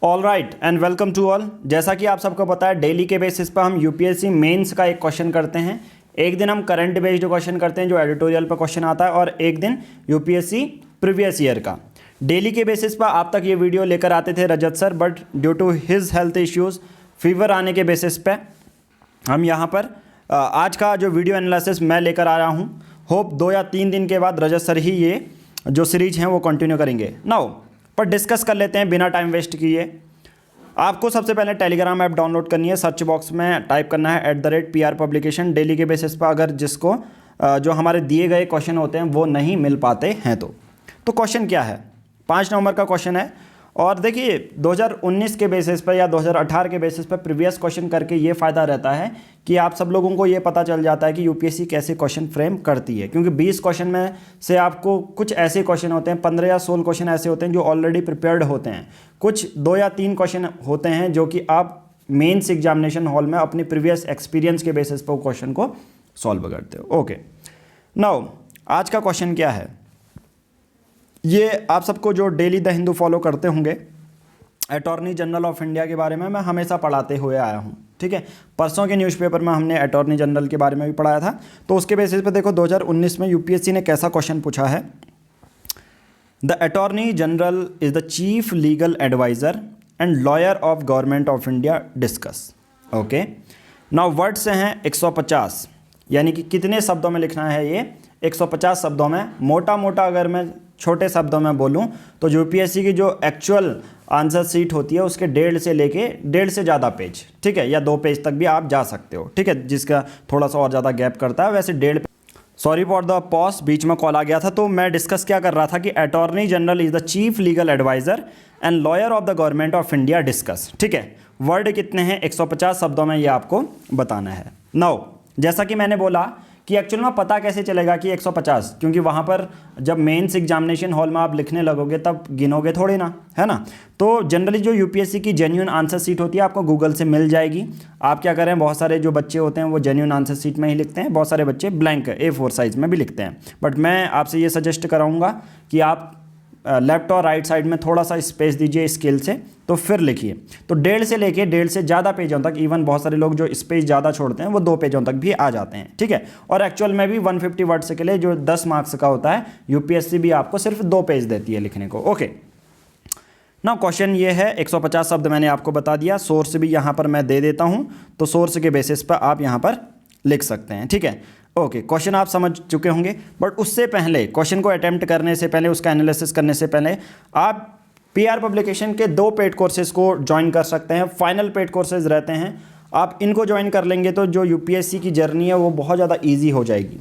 All right and welcome to all. जैसा कि आप सबको पता है, डेली के बेसिस पर हम यूपीएससी मेंस का एक क्वेश्चन करते हैं। एक दिन हम करंट बेस्ड क्वेश्चन करते हैं जो एडिटोरियल पर क्वेश्चन आता है, और एक दिन यूपीएससी प्रीवियस ईयर का। डेली के बेसिस पर आप तक ये वीडियो लेकर आते थे Rajat sir, but due to his health issues, fever आने के बेसिस पे हम यहाँ पर आज का जो वीडियो एनालिसिस मैं लेकर आ रहा हूँ। होप 2 या 3 दिन के बाद रजत सर ही ये जो सीरीज हैं वो कंटिन्यू करेंगे। नाउ पर डिस्कस कर लेते हैं बिना टाइम वेस्ट किए। आपको सबसे पहले टेलीग्राम ऐप डाउनलोड करनी है। सर्च बॉक्स में टाइप करना है @PR पब्लिकेशन। डेली के बेसिस पर अगर जिसको जो हमारे दिए गए क्वेश्चन होते हैं वो नहीं मिल पाते हैं तो क्वेश्चन क्या है, 5 नंबर का क्वेश्चन है। और देखिए 2019 के बेसिस पर या 2018 के बेसिस पर प्रीवियस क्वेश्चन करके ये फ़ायदा रहता है कि आप सब लोगों को ये पता चल जाता है कि यूपीएससी कैसे क्वेश्चन फ्रेम करती है। क्योंकि 20 क्वेश्चन में से आपको कुछ ऐसे क्वेश्चन होते हैं, 15 या 16 क्वेश्चन ऐसे होते हैं जो ऑलरेडी प्रिपेयर्ड होते हैं। कुछ 2 या 3 क्वेश्चन होते हैं जो कि आप मेंस एग्जामिनेशन हॉल में अपनी प्रीवियस एक्सपीरियंस के बेसिस पर क्वेश्चन को सॉल्व करते हो। ओके, नाउ आज का क्वेश्चन क्या है, ये आप सबको जो डेली द हिंदू फॉलो करते होंगे, अटॉर्नी जनरल ऑफ इंडिया के बारे में मैं हमेशा पढ़ाते हुए आया हूँ। ठीक है, परसों के न्यूज़पेपर में हमने अटॉर्नी जनरल के बारे में भी पढ़ाया था। तो उसके बेसिस पे देखो 2019 में यूपीएससी ने कैसा क्वेश्चन पूछा है। The attorney general is the chief legal adviser and lawyer of government of India discuss. Okay, now words हैं 150, यानी कि कितने शब्दों में लिखना है ये, 150 शब्दों में। मोटा मोटा अगर मैं छोटे शब्दों में बोलूं तो यूपीएससी की जो एक्चुअल आंसर शीट होती है उसके 1.5 से लेके 1.5 से ज़्यादा पेज, ठीक है, या 2 पेज तक भी आप जा सकते हो। ठीक है, जिसका थोड़ा सा और ज़्यादा गैप करता है, वैसे 1.5। सॉरी फॉर द पॉज, बीच में कॉल आ गया था। तो मैं डिस्कस क्या कर रहा था कि attorney general is the chief legal adviser and lawyer of the government of India discuss. ठीक है, वर्ड कितने हैं, 150 शब्दों में ये आपको बताना है। नाउ जैसा कि मैंने बोला कि एक्चुअल में पता कैसे चलेगा कि 150, क्योंकि वहाँ पर जब मेंस एग्जामिनेशन हॉल में आप लिखने लगोगे तब गिनोगे थोड़ी ना, है ना। तो जनरली जो यूपीएससी की जेन्युइन आंसर शीट होती है आपको गूगल से मिल जाएगी। आप क्या करें, बहुत सारे जो बच्चे होते हैं वो जेन्युइन आंसर शीट में ही लिखते हैं, बहुत सारे बच्चे ब्लैंक A4 साइज़ में भी लिखते हैं। बट मैं आपसे ये सजेस्ट कराऊँगा कि आप लेफ्ट और राइट साइड में थोड़ा सा स्पेस दीजिए स्केल से, तो फिर लिखिए। तो 1.5 से लेके 1.5 से ज़्यादा पेजों तक, इवन बहुत सारे लोग जो स्पेस ज़्यादा छोड़ते हैं वो 2 पेजों तक भी आ जाते हैं। ठीक है, और एक्चुअल में भी 150 वर्ड्स के लिए जो 10 मार्क्स का होता है, यूपीएससी भी आपको सिर्फ 2 पेज देती है लिखने को। ओके, ना क्वेश्चन ये है, 150 शब्द मैंने आपको बता दिया। सोर्स भी यहाँ पर मैं दे देता हूँ, तो सोर्स के बेसिस पर आप यहाँ पर लिख सकते हैं। ठीक है, ओके, क्वेश्चन आप समझ चुके होंगे। बट उससे पहले, क्वेश्चन को अटेम्प्ट करने से पहले, उसका एनालिसिस करने से पहले आप PR पब्लिकेशन के 2 पेड कोर्सेज को ज्वाइन कर सकते हैं। फाइनल पेड कोर्सेज रहते हैं, आप इनको ज्वाइन कर लेंगे तो जो यूपीएससी की जर्नी है वो बहुत ज़्यादा ईजी हो जाएगी।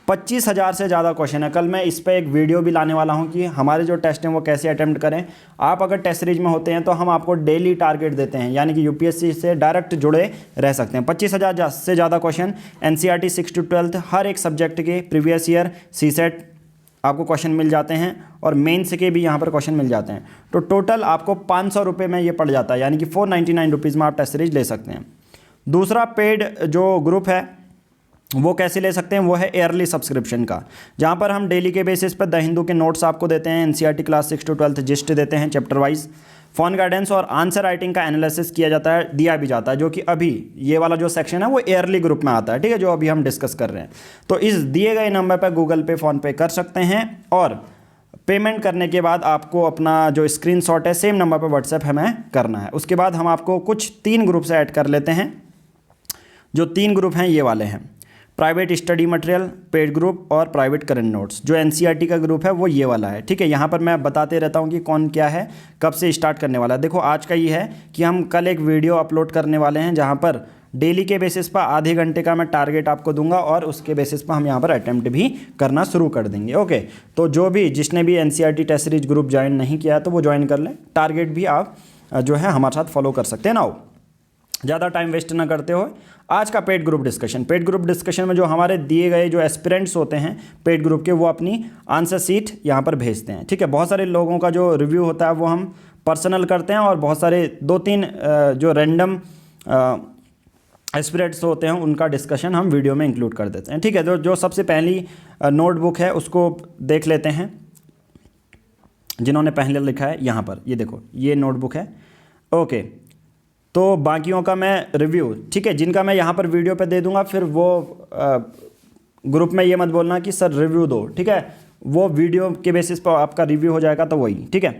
25,000 से ज़्यादा क्वेश्चन है। कल मैं इस पर एक वीडियो भी लाने वाला हूँ कि हमारे जो टेस्ट हैं वो कैसे अटेम्प्ट करें। आप अगर टेस्ट सीरीज में होते हैं तो हम आपको डेली टारगेट देते हैं, यानी कि यूपीएससी से डायरेक्ट जुड़े रह सकते हैं। 25,000 से ज़्यादा क्वेश्चन, NCERT 6 to 12 हर एक सब्जेक्ट के, प्रीवियस ईयर, CSET आपको क्वेश्चन मिल जाते हैं, और मेंस के भी यहाँ पर क्वेश्चन मिल जाते हैं। तो टोटल आपको 500 रुपये में ये पड़ जाता है, यानी कि 499 रुपीज़ में आप टेस्ट सीरीज ले सकते हैं। दूसरा पेड जो ग्रुप है वो कैसे ले सकते हैं, वो है ईयरली सब्सक्रिप्शन का, जहाँ पर हम डेली के बेसिस पर द हिंदू के नोट्स आपको देते हैं, NCERT क्लास 6 to 12 जिस्ट देते हैं चैप्टर वाइज, फोन गाइडेंस और आंसर राइटिंग का एनालिसिस किया जाता है, दिया भी जाता है, जो कि अभी ये वाला जो सेक्शन है वो ईयरली ग्रुप में आता है। ठीक है, जो अभी हम डिस्कस कर रहे हैं। तो इस दिए गए नंबर पर गूगल पे, फ़ोन पे कर सकते हैं, और पेमेंट करने के बाद आपको अपना जो स्क्रीनशॉट है सेम नंबर पर व्हाट्सएप हमें करना है। उसके बाद हम आपको कुछ 3 ग्रुप से ऐड कर लेते हैं। जो 3 ग्रुप हैं ये वाले हैं, private study material paid group और प्राइवेट करंट नोट्स। जो NCERT का ग्रुप है वो ये वाला है। ठीक है, यहाँ पर मैं बताते रहता हूँ कि कौन क्या है, कब से स्टार्ट करने वाला है। देखो आज का ये है कि हम कल एक वीडियो अपलोड करने वाले हैं जहाँ पर डेली के बेसिस पर आधे घंटे का मैं टारगेट आपको दूंगा, और उसके बेसिस पर हम यहाँ पर अटैम्प्ट भी करना शुरू कर देंगे। ओके, तो जो भी जिसने भी NCERT test series group join नहीं किया तो वो ज्वाइन कर लें। टारगेट भी आप जो है हमारे साथ फॉलो कर सकते हैं। नाउ ज़्यादा टाइम वेस्ट ना करते हो, आज का paid group discussion. Paid group discussion में जो हमारे दिए गए जो एस्पिरेंट्स होते हैं पेड ग्रुप के, वो अपनी आंसर शीट यहाँ पर भेजते हैं। ठीक है, बहुत सारे लोगों का जो रिव्यू होता है वो हम पर्सनल करते हैं, और बहुत सारे 2-3 जो रैंडम एस्पिरेंट्स होते हैं उनका डिस्कशन हम वीडियो में इंक्लूड कर देते हैं। ठीक है, जो सबसे पहली नोटबुक है उसको देख लेते हैं, जिन्होंने पहले लिखा है यहाँ पर, ये देखो ये नोटबुक है। ओके, तो बाकियों का मैं रिव्यू, ठीक है, जिनका मैं यहाँ पर वीडियो पे दे दूँगा, फिर वो ग्रुप में ये मत बोलना कि सर रिव्यू दो, ठीक है, वो वीडियो के बेसिस पर आपका रिव्यू हो जाएगा, तो वही, ठीक है।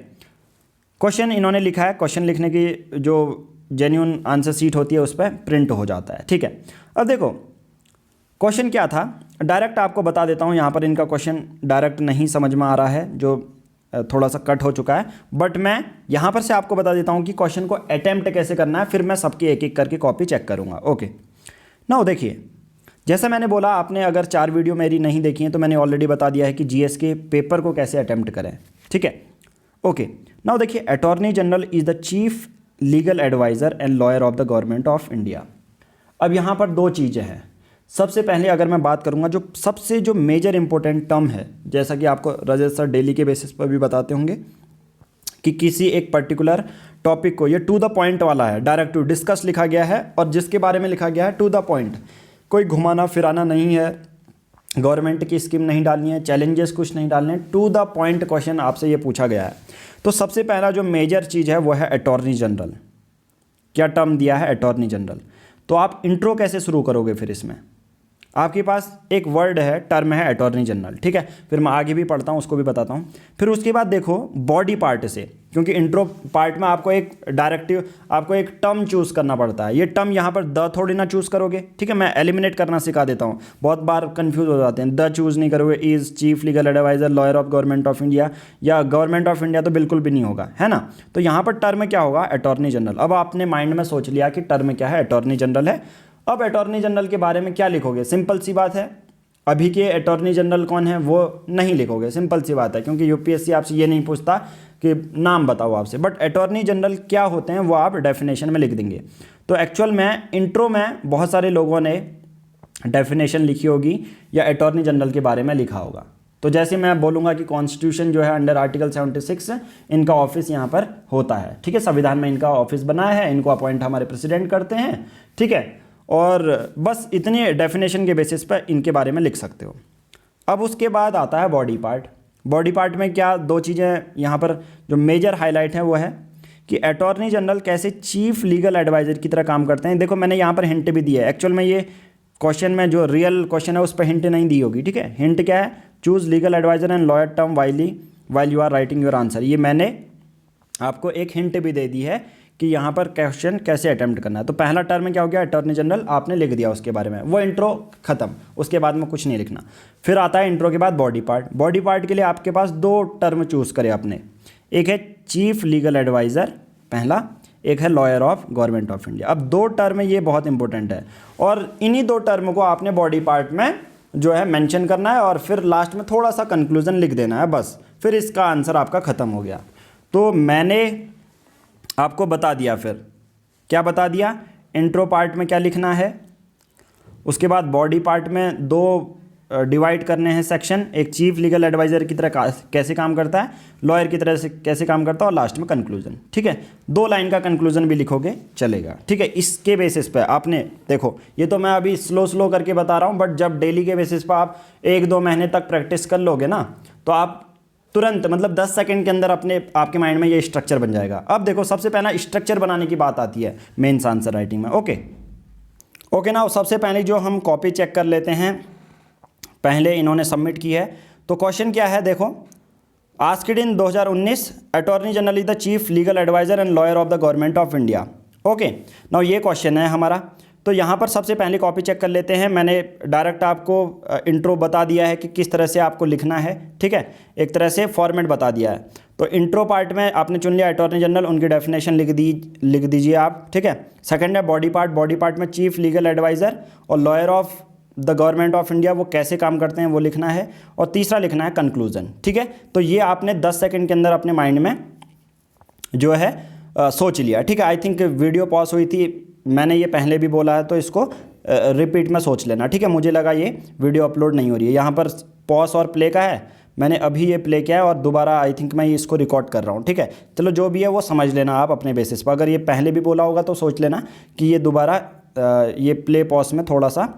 क्वेश्चन इन्होंने लिखा है, क्वेश्चन लिखने की जो जेन्युइन आंसर सीट होती है उस पर प्रिंट हो जाता है, ठीक है। अब देखो क्वेश्चन क्या था, डायरेक्ट आपको बता देता हूँ, यहाँ पर इनका क्वेश्चन डायरेक्ट नहीं समझ में आ रहा है, जो थोड़ा सा कट हो चुका है, बट मैं यहाँ पर से आपको बता देता हूँ कि क्वेश्चन को अटेम्प्ट कैसे करना है, फिर मैं सबकी एक एक करके कॉपी चेक करूँगा। ओके, नाउ देखिए, जैसा मैंने बोला, आपने अगर 4 वीडियो मेरी नहीं देखी हैं तो मैंने ऑलरेडी बता दिया है कि जीएस के पेपर को कैसे अटेम्प्ट करें, ठीक है। ओके, नाउ देखिए, attorney general is the chief legal adviser and lawyer of the government of India. अब यहाँ पर 2 चीज़ें हैं। सबसे पहले अगर मैं बात करूँगा, जो सबसे जो मेजर इंपॉर्टेंट टर्म है, जैसा कि आपको रजत सर डेली के बेसिस पर भी बताते होंगे कि किसी एक पर्टिकुलर टॉपिक को, ये टू द पॉइंट वाला है, डायरेक्ट टू डिस्कस लिखा गया है, और जिसके बारे में लिखा गया है टू द पॉइंट, कोई घुमाना फिराना नहीं है, गवर्नमेंट की स्कीम नहीं डालनी है, चैलेंजेस कुछ नहीं डालने हैं, टू द पॉइंट क्वेश्चन आपसे ये पूछा गया है। तो सबसे पहला जो मेजर चीज़ है वो है अटॉर्नी जनरल। क्या टर्म दिया है? Attorney general. तो आप इंट्रो कैसे शुरू करोगे? फिर इसमें आपके पास एक वर्ड है, टर्म है अटॉर्नी जनरल, ठीक है। फिर मैं आगे भी पढ़ता हूँ, उसको भी बताता हूँ। फिर उसके बाद देखो बॉडी पार्ट से, क्योंकि इंट्रो पार्ट में आपको एक डायरेक्टिव, आपको एक टर्म चूज़ करना पड़ता है। ये टर्म यहाँ पर द थोड़ी ना चूज़ करोगे, ठीक है। मैं एलिमिनेट करना सिखा देता हूँ, बहुत बार कन्फ्यूज़ हो जाते हैं। द चूज़ नहीं करोगे, is, chief legal adviser, lawyer of government of India, या गवर्नमेंट ऑफ इंडिया तो बिल्कुल भी नहीं होगा, है ना। तो यहाँ पर टर्म क्या होगा? Attorney general. अब आपने माइंड में सोच लिया कि टर्म क्या है? अटॉर्नी जनरल है। अब अटॉर्नी जनरल के बारे में क्या लिखोगे? सिंपल सी बात है, अभी के अटॉर्नी जनरल कौन है वो नहीं लिखोगे, सिंपल सी बात है, क्योंकि यूपीएससी आपसे ये नहीं पूछता कि नाम बताओ आपसे, बट अटॉर्नी जनरल क्या होते हैं वो आप डेफिनेशन में लिख देंगे। तो एक्चुअल में इंट्रो में बहुत सारे लोगों ने डेफिनेशन लिखी होगी या अटॉर्नी जनरल के बारे में लिखा होगा। तो जैसे मैं बोलूँगा कि कॉन्स्टिट्यूशन जो है अंडर आर्टिकल 76 इनका ऑफिस यहाँ पर होता है, ठीक है। संविधान में इनका ऑफिस बनाया है, इनको अपॉइंट हमारे प्रेसिडेंट करते हैं, ठीक है। और बस इतनी डेफिनेशन के बेसिस पर इनके बारे में लिख सकते हो। अब उसके बाद आता है बॉडी पार्ट। बॉडी पार्ट में क्या 2 चीज़ें यहाँ पर जो मेजर हाईलाइट है वो है कि अटॉर्नी जनरल कैसे चीफ लीगल एडवाइज़र की तरह काम करते हैं। देखो मैंने यहाँ पर हिंट भी दिया है, एक्चुअल में ये क्वेश्चन में जो रियल क्वेश्चन है उस पर हिंट नहीं दी होगी, ठीक है। हिंट क्या है? Choose legal adviser and lawyer term while you are writing your answer. ये मैंने आपको एक हिंट भी दे दी है कि यहाँ पर क्वेश्चन कैसे अटेम्प्ट करना है। तो पहला टर्म क्या हो गया? अटॉर्नी जनरल, आपने लिख दिया उसके बारे में, वो इंट्रो खत्म, उसके बाद में कुछ नहीं लिखना। फिर आता है इंट्रो के बाद बॉडी पार्ट। बॉडी पार्ट के लिए आपके पास 2 टर्म चूज़ करे आपने, एक है चीफ लीगल एडवाइज़र पहला, एक है lawyer of government of India. अब 2 टर्म ये बहुत इंपॉर्टेंट है, और इन्हीं 2 टर्म को आपने बॉडी पार्ट में जो है मेंशन करना है, और फिर लास्ट में थोड़ा सा कंक्लूजन लिख देना है, बस। फिर इसका आंसर आपका ख़त्म हो गया। तो मैंने आपको बता दिया, फिर क्या बता दिया? इंट्रो पार्ट में क्या लिखना है, उसके बाद बॉडी पार्ट में 2 डिवाइड करने हैं सेक्शन, एक चीफ लीगल एडवाइज़र की तरह कैसे काम करता है, लॉयर की तरह से कैसे काम करता है, और लास्ट में कंक्लूजन, ठीक है। 2 लाइन का कंक्लूजन भी लिखोगे चलेगा, ठीक है। इसके बेसिस पे आपने देखो, ये तो मैं अभी स्लो करके बता रहा हूँ, बट जब डेली के बेसिस पर आप 1-2 महीने तक प्रैक्टिस कर लोगे ना, तो आप तुरंत, मतलब 10 सेकंड के अंदर आपके माइंड में ये स्ट्रक्चर बन जाएगा। अब देखो, सबसे पहला स्ट्रक्चर बनाने की बात आती है मेंस आंसर राइटिंग में। ओके ना, सबसे पहले जो हम कॉपी चेक कर लेते हैं, पहले इन्होंने सबमिट की है। तो क्वेश्चन क्या है देखो, asked in 2019 attorney general is the chief legal adviser and lawyer of the government of India. Okay, now ये क्वेश्चन है हमारा। तो यहाँ पर सबसे पहले कॉपी चेक कर लेते हैं। मैंने डायरेक्ट आपको इंट्रो बता दिया है कि किस तरह से आपको लिखना है, ठीक है। एक तरह से फॉर्मेट बता दिया है। तो इंट्रो पार्ट में आपने चुन लिया अटॉर्नी जनरल, उनकी डेफिनेशन लिख दीजिए आप, ठीक है। सेकंड है बॉडी पार्ट। बॉडी पार्ट में चीफ लीगल एडवाइज़र और lawyer of the government of India वो कैसे काम करते हैं वो लिखना है, और तीसरा लिखना है कंक्लूजन, ठीक है। तो ये आपने 10 सेकंड के अंदर अपने माइंड में जो है सोच लिया, ठीक है। आई थिंक वीडियो पॉज हुई थी, मैंने ये पहले भी बोला है, तो इसको रिपीट में सोच लेना, ठीक है। मुझे लगा ये वीडियो अपलोड नहीं हो रही है, यहाँ पर पॉज और प्ले का है, मैंने अभी ये प्ले किया है और दोबारा आई थिंक मैं इसको रिकॉर्ड कर रहा हूँ, ठीक है। चलो जो भी है वो समझ लेना आप अपने बेसिस पर। अगर ये पहले भी बोला होगा तो सोच लेना कि ये दोबारा ये प्ले पॉज में थोड़ा सा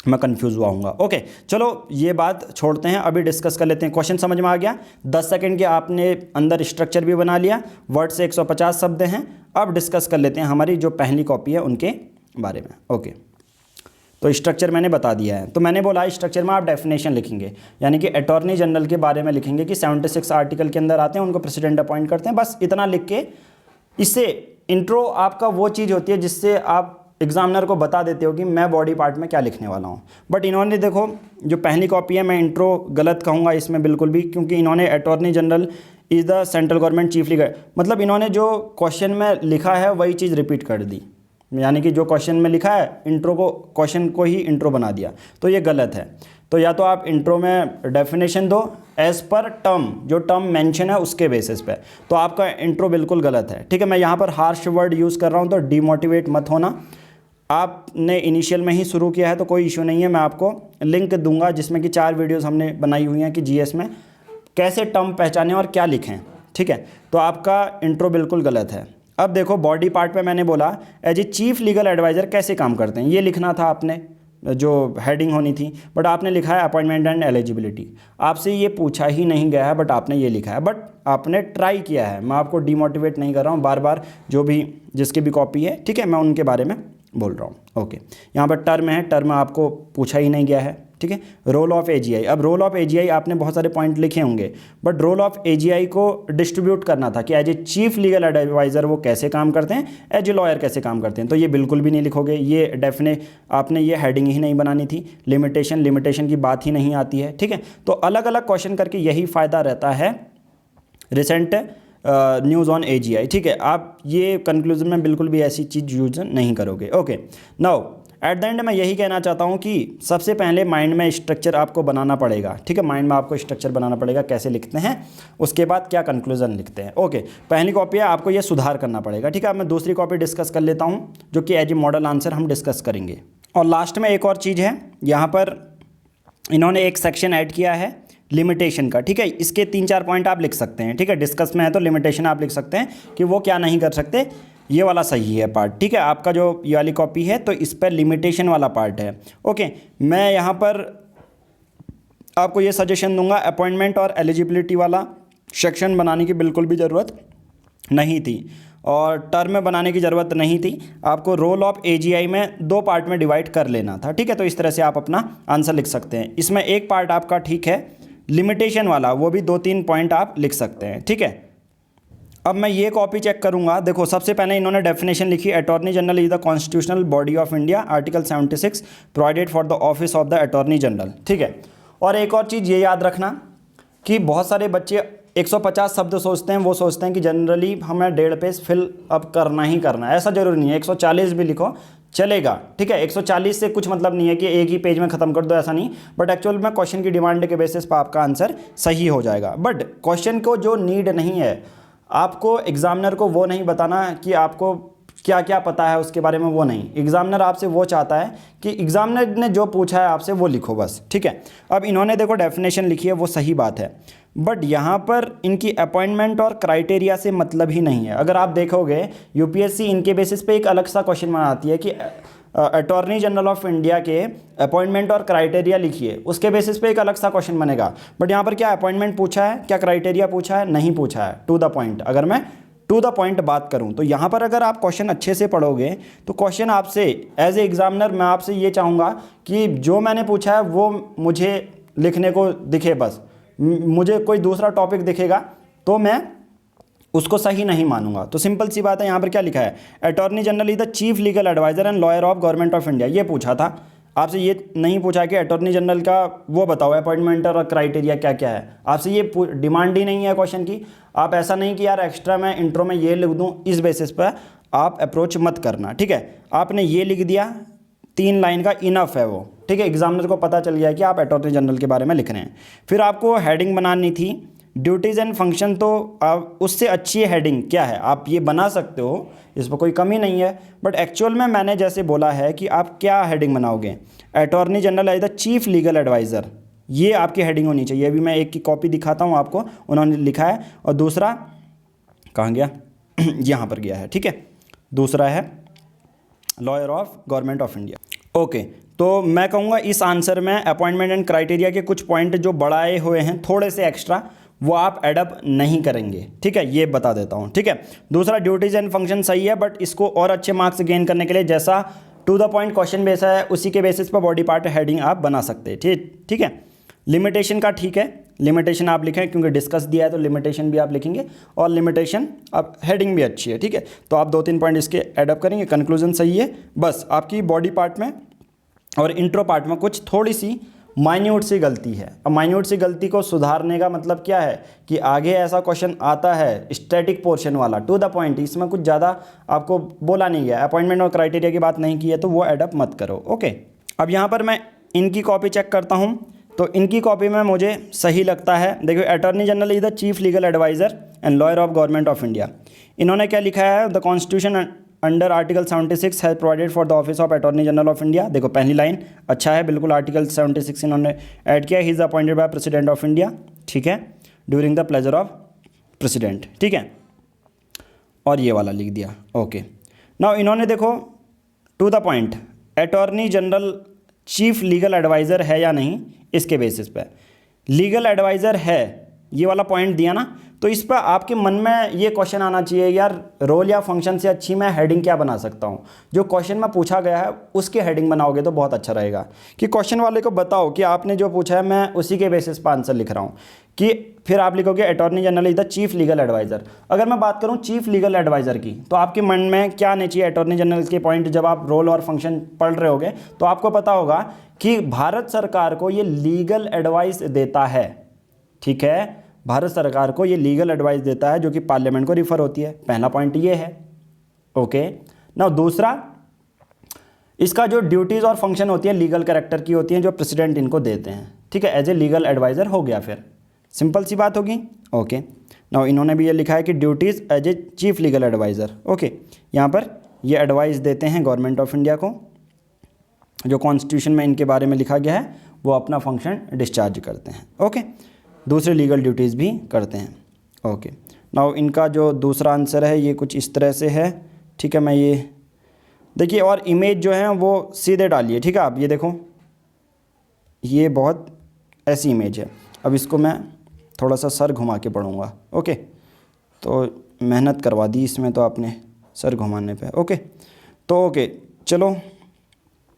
मैं कंफ्यूज हुआ हूँगा। ओके चलो ये बात छोड़ते हैं, अभी डिस्कस कर लेते हैं। क्वेश्चन समझ में आ गया? 10 सेकंड के आपने अंदर स्ट्रक्चर भी बना लिया, वर्ड से 150 शब्द हैं। अब डिस्कस कर लेते हैं हमारी जो पहली कॉपी है उनके बारे में। ओके तो स्ट्रक्चर मैंने बता दिया है। तो मैंने बोला स्ट्रक्चर में आप डेफिनेशन लिखेंगे, यानी कि अटॉर्नी जनरल के बारे में लिखेंगे कि 76 आर्टिकल के अंदर आते हैं, उनको प्रेसिडेंट अपॉइंट करते हैं, बस इतना लिख के। इससे इंट्रो आपका वो चीज़ होती है जिससे आप एग्जामिनर को बता देते हो कि मैं बॉडी पार्ट में क्या लिखने वाला हूँ। बट इन्होंने देखो जो पहली कॉपी है, मैं इंट्रो गलत कहूँगा इसमें बिल्कुल भी, क्योंकि इन्होंने attorney general is the central government chief legal, मतलब इन्होंने जो क्वेश्चन में लिखा है वही चीज़ रिपीट कर दी, यानी कि जो क्वेश्चन में लिखा है इंट्रो को, क्वेश्चन को ही इंट्रो बना दिया, तो ये गलत है। तो या तो आप इंट्रो में डेफिनेशन दो एज पर टर्म, जो टर्म मेंशन है उसके बेसिस पे, तो आपका इंट्रो बिल्कुल गलत है। ठीक है, मैं यहाँ पर हार्श वर्ड यूज़ कर रहा हूँ तो डीमोटिवेट मत होना। आपने इनिशियल में ही शुरू किया है तो कोई इशू नहीं है, मैं आपको लिंक दूंगा जिसमें कि 4 वीडियोस हमने बनाई हुई हैं कि जीएस में कैसे टर्म पहचानें और क्या लिखें। ठीक है, तो आपका इंट्रो बिल्कुल गलत है। अब देखो बॉडी पार्ट पे मैंने बोला as a chief legal adviser कैसे काम करते हैं, ये लिखना था आपने, जो हेडिंग होनी थी, बट आपने लिखा है अपॉइंटमेंट एंड एलिजिबिलिटी। आपसे ये पूछा ही नहीं गया है बट आपने ये लिखा है, बट आपने ट्राई किया है। मैं आपको डिमोटिवेट नहीं कर रहा हूँ, बार बार जो भी जिसकी भी कॉपी है, ठीक है, मैं उनके बारे में बोल रहा हूँ। ओके, यहाँ पर टर्म है, टर्म आपको पूछा ही नहीं गया है। ठीक है, रोल ऑफ एजीआई। अब रोल ऑफ एजीआई आपने बहुत सारे पॉइंट लिखे होंगे, बट रोल ऑफ एजीआई को डिस्ट्रीब्यूट करना था कि as a chief legal adviser वो कैसे काम करते हैं, एज ए लॉयर कैसे काम करते हैं, तो ये बिल्कुल भी नहीं लिखोगे। ये आपने ये हेडिंग ही नहीं बनानी थी। लिमिटेशन की बात ही नहीं आती है। ठीक है, तो अलग अलग क्वेश्चन करके यही फ़ायदा रहता है रिसेंट न्यूज़ ऑन एजीआई। ठीक है, आप ये कंक्लूजन में बिल्कुल भी ऐसी चीज़ यूज नहीं करोगे। Okay, now at the end मैं यही कहना चाहता हूँ कि सबसे पहले माइंड में स्ट्रक्चर आपको बनाना पड़ेगा। ठीक है, माइंड में आपको स्ट्रक्चर बनाना पड़ेगा कैसे लिखते हैं, उसके बाद क्या कंक्लूजन लिखते हैं। ओके, पहली कॉपी है, आपको ये सुधार करना पड़ेगा। ठीक है, अब मैं दूसरी कॉपी डिस्कस कर लेता हूँ जो कि एज ए मॉडल आंसर हम डिस्कस करेंगे। और लास्ट में एक और चीज़ है, यहाँ पर इन्होंने एक सेक्शन ऐड किया है लिमिटेशन का। ठीक है, इसके 3-4 पॉइंट आप लिख सकते हैं। ठीक है, डिस्कस में है तो लिमिटेशन आप लिख सकते हैं कि वो क्या नहीं कर सकते, ये वाला सही है पार्ट। ठीक है, आपका जो ये वाली कॉपी है तो इस पर लिमिटेशन वाला पार्ट है। ओके, मैं यहाँ पर आपको ये सजेशन दूंगा, अपॉइंटमेंट और एलिजिबिलिटी वाला सेक्शन बनाने की बिल्कुल भी ज़रूरत नहीं थी और टर्म बनाने की ज़रूरत नहीं थी। आपको रोल ऑफ एजीआई में 2 पार्ट में डिवाइड कर लेना था। ठीक है, तो इस तरह से आप अपना आंसर लिख सकते हैं। इसमें एक पार्ट आपका ठीक है लिमिटेशन वाला, वो भी 2-3 पॉइंट आप लिख सकते हैं। ठीक है, अब मैं ये कॉपी चेक करूंगा। देखो सबसे पहले इन्होंने डेफिनेशन लिखी, attorney general is the constitutional body of India, article 76 provided for the office of the attorney general. ठीक है, और एक और चीज़ ये याद रखना कि बहुत सारे बच्चे 150 शब्द सोचते हैं, वो सोचते हैं कि जनरली हमें 1.5 पेज फिल अप करना ही करना है। ऐसा जरूरी नहीं है, 140 भी लिखो चलेगा। ठीक है, 140 से कुछ मतलब नहीं है कि एक ही पेज में ख़त्म कर दो, ऐसा नहीं, बट एक्चुअल में क्वेश्चन की डिमांड के बेसिस पर आपका आंसर सही हो जाएगा। बट क्वेश्चन को जो नीड नहीं है, आपको एग्जामिनर को वो नहीं बताना कि आपको क्या क्या पता है उसके बारे में, वो नहीं। एग्जामिनर आपसे वो चाहता है कि एग्जामिनर ने जो पूछा है आपसे वो लिखो बस। ठीक है, अब इन्होंने देखो डेफिनेशन लिखी है, वो सही बात है, बट यहाँ पर इनकी अपॉइंटमेंट और क्राइटेरिया से मतलब ही नहीं है। अगर आप देखोगे यूपीएससी इनके बेसिस पे एक अलग सा क्वेश्चन बनाती है कि अटॉर्नी जनरल ऑफ इंडिया के अपॉइंटमेंट और क्राइटेरिया लिखिए, उसके बेसिस पे एक अलग सा क्वेश्चन बनेगा। बट यहाँ पर क्या अपॉइंटमेंट पूछा है, क्या क्राइटेरिया पूछा है, नहीं पूछा है। टू द पॉइंट, अगर मैं टू द पॉइंट बात करूं तो यहाँ पर अगर आप क्वेश्चन अच्छे से पढ़ोगे तो क्वेश्चन आपसे एज ए एग्जामिनर मैं आपसे ये चाहूँगा कि जो मैंने पूछा है वो मुझे लिखने को दिखे। बस मुझे कोई दूसरा टॉपिक दिखेगा तो मैं उसको सही नहीं मानूंगा। तो सिंपल सी बात है, यहाँ पर क्या लिखा है, attorney general is the chief legal adviser and lawyer of government of India. ये पूछा था आपसे, ये नहीं पूछा कि अटॉर्नी जनरल का वो बताओ अपॉइंटमेंट और क्राइटेरिया क्या क्या है। आपसे ये डिमांड ही नहीं है क्वेश्चन की। आप ऐसा नहीं कि यार एक्स्ट्रा मैं इंट्रो में ये लिख दूँ, इस बेसिस पर आप अप्रोच मत करना। ठीक है, आपने ये लिख दिया, 3 लाइन का इनफ है वो। ठीक है, एग्जामिनर को पता चल गया कि आप अटॉर्नी जनरल के बारे में लिख रहे हैं। फिर आपको हेडिंग बनानी थी, ड्यूटीज़ एंड फंक्शन, तो आप उससे अच्छी हेडिंग क्या है आप ये बना सकते हो, इस पर कोई कमी नहीं है। बट एक्चुअल में मैंने जैसे बोला है कि आप क्या हेडिंग बनाओगे, attorney general as the chief legal adviser, ये आपकी हेडिंग होनी चाहिए। अभी मैं एक की कॉपी दिखाता हूँ आपको, उन्होंने लिखा है, और दूसरा कहाँ गया यहाँ पर गया है। ठीक है, दूसरा है lawyer of government of India. Okay, तो मैं कहूँगा इस आंसर में अपॉइंटमेंट एंड क्राइटेरिया के कुछ पॉइंट जो बढ़ाए हुए हैं थोड़े से एक्स्ट्रा, वो आप एडअप नहीं करेंगे, ठीक है, ये बता देता हूँ, ठीक है। दूसरा ड्यूटीज एंड फंक्शन सही है, बट इसको और अच्छे मार्क्स गेन करने के लिए जैसा to the point question base है उसी के बेसिस पर बॉडी पार्ट हेडिंग आप बना सकते हैं, ठीक है। लिमिटेशन का ठीक है, लिमिटेशन आप लिखें क्योंकि डिस्कस दिया है तो लिमिटेशन भी आप लिखेंगे, और लिमिटेशन अब हेडिंग भी अच्छी है, ठीक है। तो आप 2-3 पॉइंट इसके एडअप करेंगे, कंक्लूजन सही है। बस आपकी बॉडी पार्ट में और इंट्रो पार्ट में कुछ थोड़ी सी माइन्यूट सी गलती है। अब माइन्यूट सी गलती को सुधारने का मतलब क्या है कि आगे ऐसा क्वेश्चन आता है स्टैटिक पोर्शन वाला टू द पॉइंट, इसमें कुछ ज़्यादा आपको बोला नहीं गया, अपॉइंटमेंट और क्राइटेरिया की बात नहीं की है, तो वो एडअप मत करो, ओके। अब यहाँ पर मैं इनकी कॉपी चेक करता हूँ, तो इनकी कॉपी में मुझे सही लगता है। देखिए, attorney general is the chief legal adviser and lawyer of government of India. इन्होंने क्या लिखा है, the constitution under article 76 has provided for the office of attorney general of India. देखो पहली लाइन अच्छा है, बिल्कुल आर्टिकल 76 इन्होंने ऐड किया। He is appointed by president of India, ठीक है, during the pleasure of president, ठीक है, और ये वाला लिख दिया, ओके। नाउ इन्होंने देखो to the point attorney general chief legal adviser है या नहीं, इसके बेसिस पे लीगल एडवाइज़र है, ये वाला पॉइंट दिया ना, तो इस पर आपके मन में ये क्वेश्चन आना चाहिए, यार रोल या फंक्शन से अच्छी मैं हेडिंग क्या बना सकता हूँ। जो क्वेश्चन में पूछा गया है उसकी हेडिंग बनाओगे तो बहुत अच्छा रहेगा, कि क्वेश्चन वाले को बताओ कि आपने जो पूछा है मैं उसी के बेसिस पर आंसर लिख रहा हूँ, कि फिर आप लिखोगे attorney general is the chief legal adviser. अगर मैं बात करूँ चीफ लीगल एडवाइज़र की, तो आपके मन में क्या आने चाहिए, अटॉर्नी जनरल के पॉइंट जब आप रोल और फंक्शन पढ़ रहे होगे तो आपको पता होगा कि भारत सरकार को ये लीगल एडवाइस देता है, ठीक है, भारत सरकार को ये लीगल एडवाइस देता है जो कि पार्लियामेंट को रिफ़र होती है। पहला पॉइंट ये है, ओके। ना दूसरा, इसका जो ड्यूटीज़ और फंक्शन होती है लीगल कैरेक्टर की होती हैं, जो प्रेसिडेंट इनको देते हैं, ठीक है, एज ए लीगल एडवाइज़र हो गया, फिर सिंपल सी बात होगी, ओके। ना इन्होंने भी ये लिखा है कि duties as a chief legal adviser, okay. यहाँ पर ये एडवाइस देते हैं गवर्नमेंट ऑफ इंडिया को, जो कॉन्स्टिट्यूशन में इनके बारे में लिखा गया है वो अपना फंक्शन डिस्चार्ज करते हैं, ओके। दूसरे लीगल ड्यूटीज़ भी करते हैं, ओके। नाउ इनका जो दूसरा आंसर है ये कुछ इस तरह से है, ठीक है। मैं ये देखिए, और इमेज जो है वो सीधे डालिए, ठीक है, आप ये देखो, ये बहुत ऐसी इमेज है। अब इसको मैं थोड़ा सा सर घुमा के पढ़ूँगा, ओके। तो मेहनत करवा दी इसमें तो आपने सर घुमाने पे, ओके। तो ओके चलो,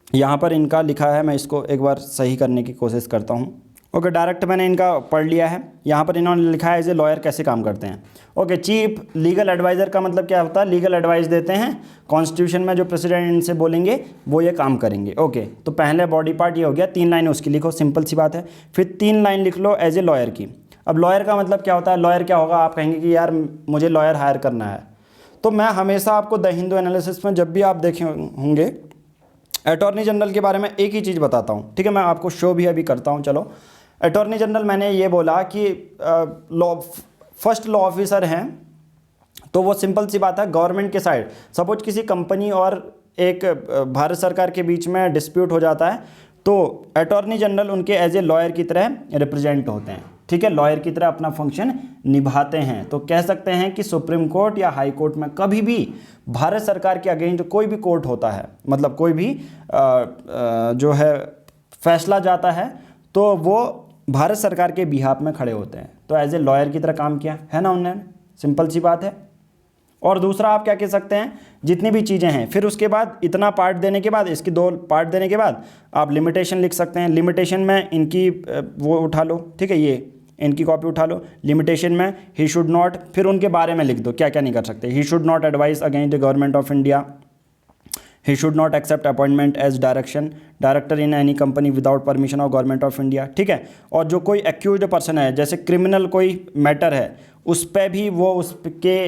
यहाँ पर इनका लिखा है, मैं इसको एक बार सही करने की कोशिश करता हूँ, ओके। डायरेक्ट मैंने इनका पढ़ लिया है। यहाँ पर इन्होंने लिखा है एज ए लॉयर कैसे काम करते हैं, ओके। चीफ लीगल एडवाइज़र का मतलब क्या होता है, लीगल एडवाइस देते हैं, कॉन्स्टिट्यूशन में जो प्रेसिडेंट इनसे बोलेंगे वो ये काम करेंगे, ओके। तो पहले बॉडी पार्ट ये हो गया, 3 लाइन उसकी लिखो, सिंपल सी बात है। फिर 3 लाइन लिख लो एज ए लॉयर की। अब लॉयर का मतलब क्या होता है, लॉयर क्या होगा, आप कहेंगे कि यार मुझे लॉयर हायर करना है, तो मैं हमेशा आपको द हिंदू एनालिसिस में जब भी आप देखे होंगे अटॉर्नी जनरल के बारे में एक ही चीज़ बताता हूँ, ठीक है। मैं आपको शो भी अभी करता हूँ, चलो। अटॉर्नी जनरल मैंने ये बोला कि फर्स्ट लॉ ऑफिसर हैं, तो वो सिंपल सी बात है गवर्नमेंट के साइड, सपोज किसी कंपनी और एक भारत सरकार के बीच में डिस्प्यूट हो जाता है, तो अटॉर्नी जनरल उनके एज ए लॉयर की तरह रिप्रेजेंट होते हैं, ठीक है, लॉयर की तरह अपना फंक्शन निभाते हैं। तो कह सकते हैं कि सुप्रीम कोर्ट या हाई कोर्ट में कभी भी भारत सरकार के अगेंस्ट कोई भी कोर्ट होता है, मतलब कोई भी जो है फैसला जाता है, तो वो भारत सरकार के बिहाफ में खड़े होते हैं। तो एज ए लॉयर की तरह काम किया है ना उन्होंने, सिंपल सी बात है। और दूसरा आप क्या कह सकते हैं, जितनी भी चीज़ें हैं, फिर उसके बाद इतना पार्ट देने के बाद, इसकी 2 पार्ट देने के बाद आप लिमिटेशन लिख सकते हैं। लिमिटेशन में इनकी वो उठा लो, ठीक है, ये इनकी कॉपी उठा लो। लिमिटेशन में ही शुड नॉट, फिर उनके बारे में लिख दो क्या क्या नहीं कर सकते। He should not advise against the government of India, he should not accept appointment as director in any company without permission of government of India, ठीक है। और जो कोई एक्यूज्ड पर्सन है, जैसे क्रिमिनल कोई मैटर है, उस पर भी वो उसके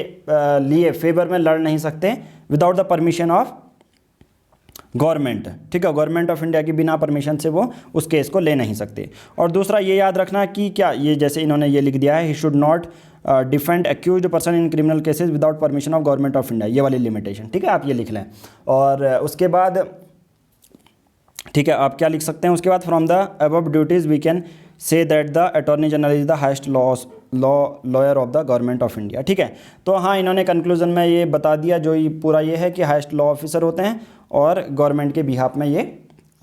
लिए फेवर में लड़ नहीं सकते without the permission of government, ठीक है, गवर्नमेंट ऑफ इंडिया की बिना परमिशन से वो उस केस को ले नहीं सकते। और दूसरा ये याद रखना कि क्या, ये जैसे इन्होंने ये लिख दिया है, ही should not defend accused person in criminal cases without permission of government of India, ये वाली लिमिटेशन, ठीक है, आप ये लिख लें। और उसके बाद ठीक है, आप क्या लिख सकते हैं उसके बाद, from the above duties we can say that the attorney general is the highest lawyer of the government of India, ठीक है। तो हाँ, इन्होंने कंक्लूजन में ये बता दिया, जो ये पूरा ये है कि हाइस्ट लॉ ऑफिसर होते हैं और गवर्नमेंट के बिहाफ में ये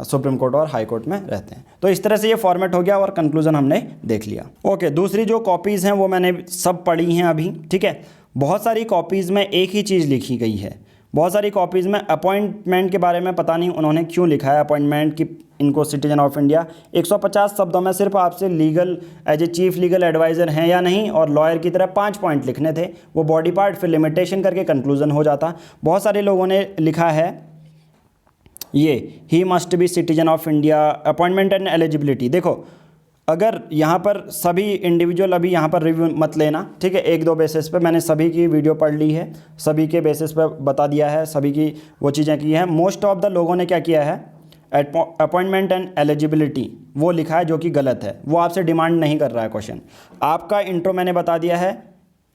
सुप्रीम कोर्ट और हाई कोर्ट में रहते हैं। तो इस तरह से ये फॉर्मेट हो गया और कंक्लूजन हमने देख लिया। ओके, दूसरी जो कॉपीज़ हैं वो मैंने सब पढ़ी हैं अभी, ठीक है। बहुत सारी कॉपीज़ में एक ही चीज़ लिखी गई है, बहुत सारी कॉपीज़ में अपॉइंटमेंट के बारे में पता नहीं उन्होंने क्यों लिखा है अपॉइंटमेंट की इनको सिटीजन ऑफ इंडिया। 150 शब्दों में सिर्फ आपसे legal as a chief legal adviser हैं या नहीं और लॉयर की तरह 5 पॉइंट लिखने थे, वो बॉडी पार्ट फिर लिमिटेशन करके कंक्लूजन हो जाता। बहुत सारे लोगों ने लिखा है ये he must be citizen of India, appointment and eligibility. देखो अगर यहाँ पर सभी इंडिविजुअल अभी यहाँ पर रिव्यू मत लेना, ठीक है। 1-2 बेसिस पे मैंने सभी की वीडियो पढ़ ली है, सभी के बेसिस पे बता दिया है, सभी की वो चीज़ें की हैं। मोस्ट ऑफ द लोगों ने क्या किया है, अपॉइंटमेंट एंड एलिजिबिलिटी वो लिखा है, जो कि गलत है। वो आपसे डिमांड नहीं कर रहा है क्वेश्चन। आपका इंट्रो मैंने बता दिया है,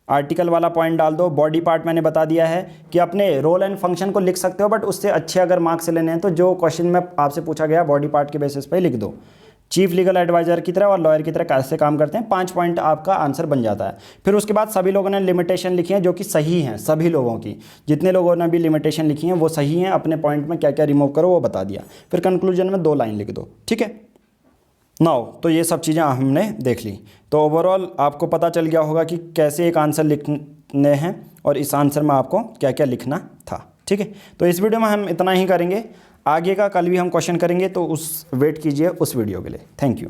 आर्टिकल वाला पॉइंट डाल दो। बॉडी पार्ट मैंने बता दिया है कि अपने रोल एंड फंक्शन को लिख सकते हो, बट उससे अच्छे अगर मार्क्स लेने हैं तो जो क्वेश्चन में आपसे पूछा गया बॉडी पार्ट के बेसिस पे लिख दो। चीफ लीगल एडवाइज़र की तरह और लॉयर की तरह कैसे काम करते हैं, 5 पॉइंट आपका आंसर बन जाता है। फिर उसके बाद सभी लोगों ने लिमिटेशन लिखी है जो कि सही हैं, सभी लोगों की जितने लोगों ने भी लिमिटेशन लिखी हैं वो सही हैं। अपने पॉइंट में क्या क्या रिमूव करो वो बता दिया। फिर कंक्लूजन में 2 लाइन लिख दो, ठीक है। नाउ तो ये सब चीज़ें हमने देख ली। तो ओवरऑल आपको पता चल गया होगा कि कैसे एक आंसर लिखने हैं और इस आंसर में आपको क्या क्या लिखना था, ठीक है। तो इस वीडियो में हम इतना ही करेंगे, आगे का कल भी हम क्वेश्चन करेंगे, तो उस वेट कीजिए उस वीडियो के लिए। Thank you.